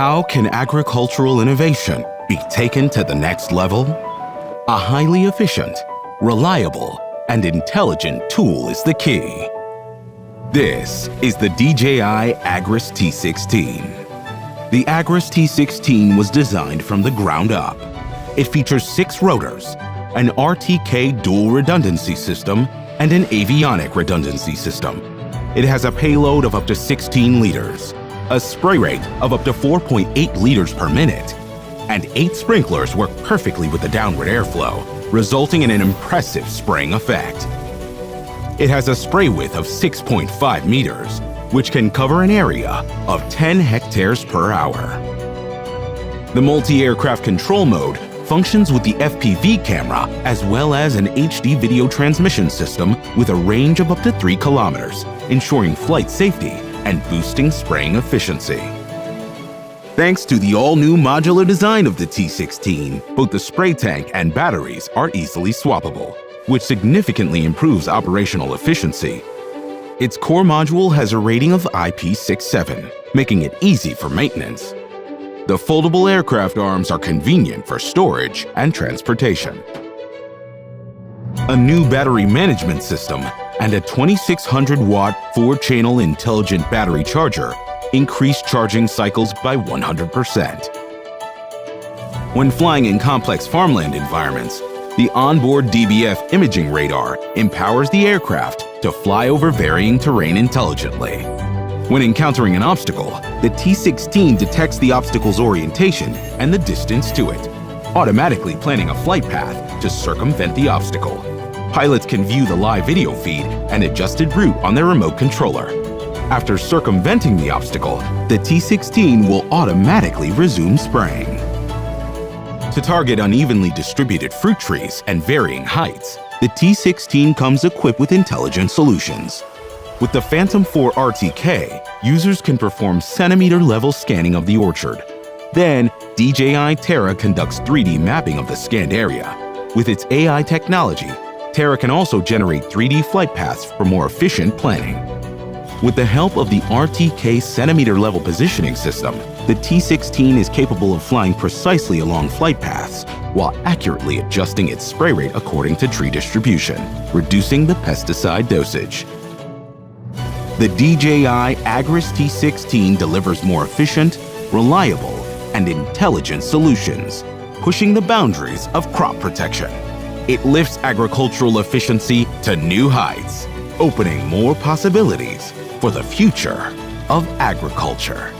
How can agricultural innovation be taken to the next level? A highly efficient, reliable, and intelligent tool is the key. This is the DJI Agras T16. The Agras T16 was designed from the ground up. It features 6 rotors, an RTK dual redundancy system, and an avionic redundancy system. It has a payload of up to 16 liters, a spray rate of up to 4.8 liters per minute, and 8 sprinklers work perfectly with the downward airflow, resulting in an impressive spraying effect. It has a spray width of 6.5 meters, which can cover an area of 10 hectares per hour. The multi-aircraft control mode functions with the FPV camera as well as an HD video transmission system with a range of up to 3 kilometers, ensuring flight safety and boosting spraying efficiency. Thanks to the all-new modular design of the T16, both the spray tank and batteries are easily swappable, which significantly improves operational efficiency. Its core module has a rating of IP67, making it easy for maintenance. The foldable aircraft arms are convenient for storage and transportation. A new battery management system and a 2600-watt 4-channel intelligent battery charger increase charging cycles by 100%. When flying in complex farmland environments, the onboard DBF imaging radar empowers the aircraft to fly over varying terrain intelligently. When encountering an obstacle, the T16 detects the obstacle's orientation and the distance to it, automatically planning a flight path to circumvent the obstacle. Pilots can view the live video feed and adjusted route on their remote controller. After circumventing the obstacle, the T16 will automatically resume spraying. To target unevenly distributed fruit trees and varying heights, the T16 comes equipped with intelligent solutions. With the Phantom 4 RTK, users can perform centimeter-level scanning of the orchard. Then, DJI Terra conducts 3D mapping of the scanned area. With its AI technology, Terra can also generate 3D flight paths for more efficient planning. With the help of the RTK centimeter-level positioning system, the T16 is capable of flying precisely along flight paths while accurately adjusting its spray rate according to tree distribution, reducing the pesticide dosage. The DJI Agras T16 delivers more efficient, reliable, and intelligent solutions, pushing the boundaries of crop protection. It lifts agricultural efficiency to new heights, opening more possibilities for the future of agriculture.